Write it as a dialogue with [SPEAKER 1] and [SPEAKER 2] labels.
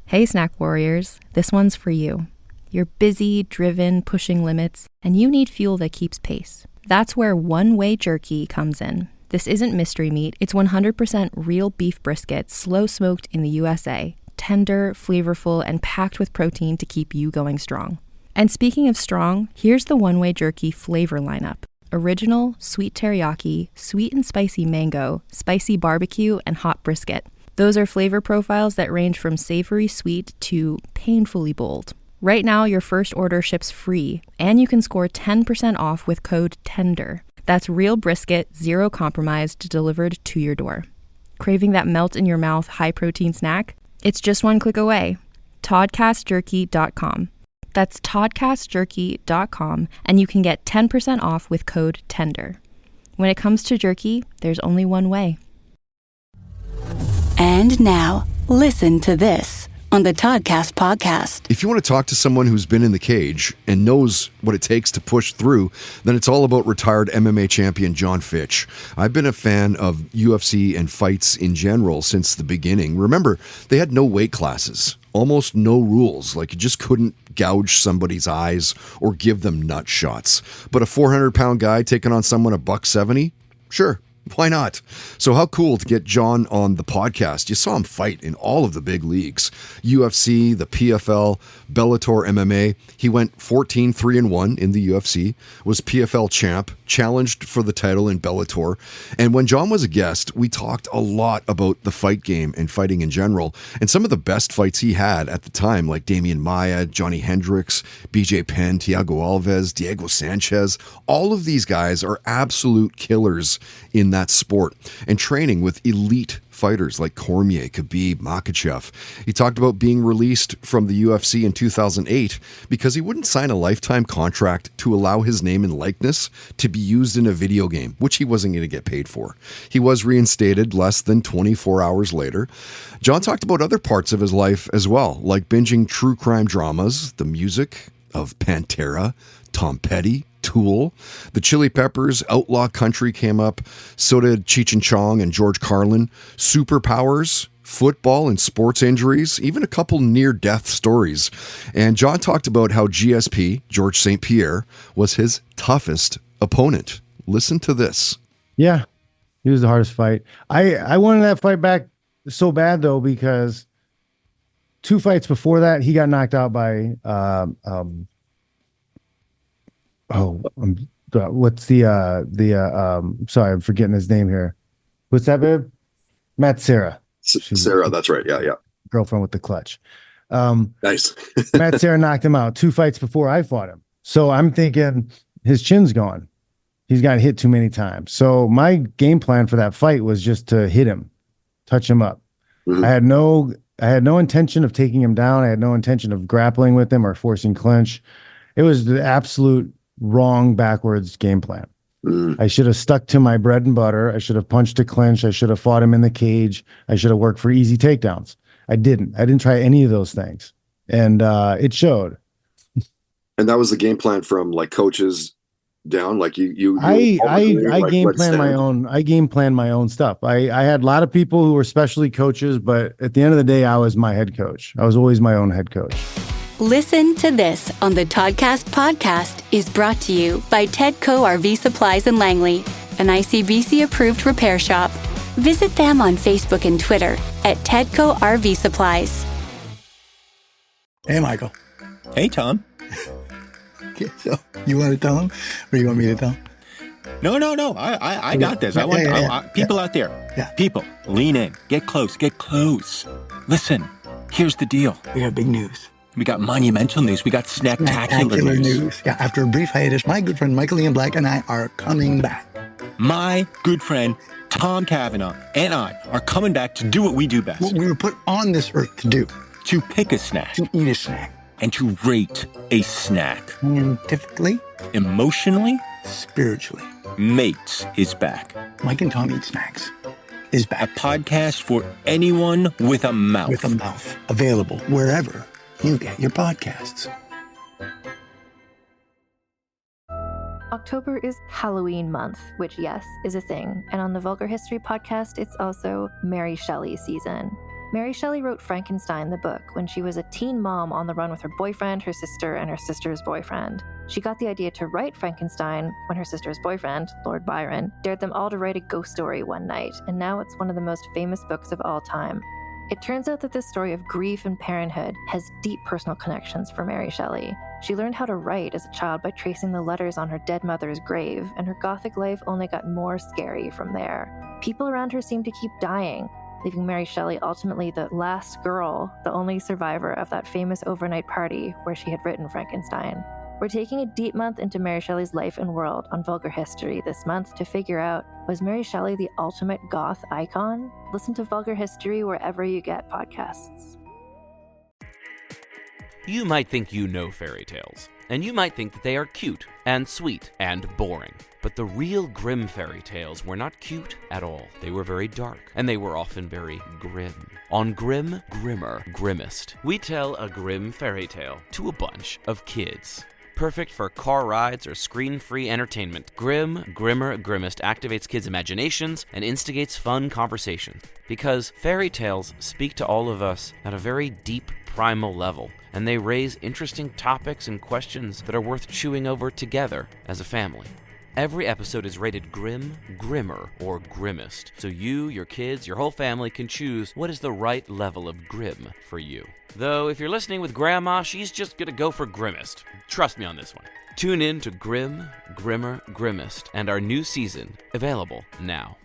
[SPEAKER 1] Hey, snack warriors, this one's for you. You're busy, driven, pushing limits, and you need fuel that keeps pace. That's where one-way jerky comes in. This isn't mystery meat. It's 100% real beef brisket, slow-smoked in the USA, tender, flavorful, and packed with protein to keep you going strong. And speaking of strong, here's the one-way jerky flavor lineup. Original, sweet teriyaki, sweet and spicy mango, spicy barbecue, and hot brisket. Those are flavor profiles that range from savory sweet to painfully bold. Right now, your first order ships free, and you can score 10% off with code TENDER. That's real brisket, zero compromise, delivered to your door. Craving that melt-in-your-mouth high-protein snack? It's just one click away. Toddcastjerky.com. That's toddcastjerky.com, and you can get 10% off with code TENDER. When it comes to jerky, there's only one way.
[SPEAKER 2] And now, listen to this on the Toddcast podcast.
[SPEAKER 3] If you want to talk to someone who's been in the cage and knows what it takes to push through, then it's all about retired MMA champion Jon Fitch. I've been a fan of UFC and fights in general since the beginning. Remember, they had no weight classes, almost no rules. Like, you just couldn't gouge somebody's eyes or give them nut shots. But a 400-pound guy taking on someone at $170? Sure. Why not? So how cool to get Jon on the podcast. You saw him fight in all of the big leagues. UFC, the PFL, Bellator MMA. He went 14-3-1 in the UFC, was PFL champ, challenged for the title in Bellator. And when Jon was a guest, we talked a lot about the fight game and fighting in general. And some of the best fights he had at the time, like Damian Maia, Johnny Hendricks, BJ Penn, Thiago Alves, Diego Sanchez. All of these guys are absolute killers in that sport and training with elite fighters like Cormier, Khabib, Makhachev. He talked about being released from the UFC in 2008 because he wouldn't sign a lifetime contract to allow his name and likeness to be used in a video game, which he wasn't going to get paid for. He was reinstated less than 24 hours later. Jon talked about other parts of his life as well, like binging true crime dramas, the music of Pantera, Tom Petty, Tool, the Chili Peppers, Outlaw Country came up, so did Cheech and Chong and George Carlin, superpowers, football and sports injuries, even a couple near-death stories. And Jon talked about how GSP, George St. Pierre, was his toughest opponent. Listen to this.
[SPEAKER 4] Yeah, he was the hardest fight. I wanted that fight back so bad, though, because 2 fights before that, he got knocked out by what's sorry, I'm forgetting his name here. What's that, babe? Matt Serra.
[SPEAKER 3] Sarah, that's right. Yeah.
[SPEAKER 4] Girlfriend with the clutch.
[SPEAKER 3] Nice.
[SPEAKER 4] Matt Serra knocked him out 2 fights before I fought him. So I'm thinking his chin's gone. He's got hit too many times. So my game plan for that fight was just to hit him, touch him up. Mm-hmm. I had no intention of taking him down. I had no intention of grappling with him or forcing clinch. It was the absolute wrong backwards game plan. I should have stuck to my bread and butter. I should have punched to clinch. I should have fought him in the cage. I should have worked for easy takedowns. I didn't try any of those things. And it showed.
[SPEAKER 3] And that was the game plan from like coaches down, like you
[SPEAKER 4] I game plan my own stuff. I had a lot of people who were specialty coaches, but at the end of the day, I was my head coach. I was always my own head coach.
[SPEAKER 2] Listen to this on the Toddcast podcast is brought to you by Tedco RV Supplies in Langley, an ICBC-approved repair shop. Visit them on Facebook and Twitter at Tedco RV Supplies.
[SPEAKER 5] Hey, Michael.
[SPEAKER 6] Hey, Tom.
[SPEAKER 5] Okay, so you want to tell him, or you want me to tell him?
[SPEAKER 6] No. I got this. People out there.
[SPEAKER 5] Yeah.
[SPEAKER 6] People, lean in. Get close. Listen, here's the deal.
[SPEAKER 5] We got big news.
[SPEAKER 6] We got monumental news. We got snacktacular news.
[SPEAKER 5] Yeah, after a brief hiatus, my good friend Michael Ian Black and I are coming back.
[SPEAKER 6] My good friend Tom Cavanaugh and I are coming back to do what we do best.
[SPEAKER 5] What we were put on this earth to do.
[SPEAKER 6] To pick a snack.
[SPEAKER 5] To eat a snack.
[SPEAKER 6] And to rate a snack.
[SPEAKER 5] Scientifically.
[SPEAKER 6] Emotionally.
[SPEAKER 5] Spiritually.
[SPEAKER 6] Mates is back.
[SPEAKER 5] Mike and Tom Eat Snacks is back.
[SPEAKER 6] A podcast for anyone with a mouth.
[SPEAKER 5] With a mouth. Available wherever you get your podcasts.
[SPEAKER 7] October is Halloween month, which, yes, is a thing. And on the Vulgar History podcast, it's also Mary Shelley season.
[SPEAKER 1] Mary Shelley wrote Frankenstein, the book, when she was a teen mom on the run with her boyfriend, her sister, and her sister's boyfriend. She got the idea to write Frankenstein when her sister's boyfriend, Lord Byron, dared them all to write a ghost story one night, and now it's one of the most famous books of all time. It turns out that this story of grief and parenthood has deep personal connections for Mary Shelley. She learned how to write as a child by tracing the letters on her dead mother's grave, and her Gothic life only got more scary from there. People around her seemed to keep dying, leaving Mary Shelley ultimately the last girl, the only survivor of that famous overnight party where she had written Frankenstein. We're taking a deep month into Mary Shelley's life and world on Vulgar History this month to figure out, was Mary Shelley the ultimate goth icon? Listen to Vulgar History wherever you get podcasts.
[SPEAKER 7] You might think you know fairy tales, and you might think that they are cute and sweet and boring. But the real Grimm fairy tales were not cute at all. They were very dark, and they were often very grim. On Grim, Grimmer, Grimmest, we tell a grim fairy tale to a bunch of kids. Perfect for car rides or screen-free entertainment, Grim, Grimmer, Grimmest activates kids' imaginations and instigates fun conversation. Because fairy tales speak to all of us at a very deep, primal level, and they raise interesting topics and questions that are worth chewing over together as a family. Every episode is rated Grim, Grimmer, or Grimmest, so you, your kids, your whole family can choose what is the right level of grim for you. Though, if you're listening with Grandma, she's just gonna go for Grimmest. Trust me on this one. Tune in to Grim, Grimmer, Grimmest, and our new season, available now.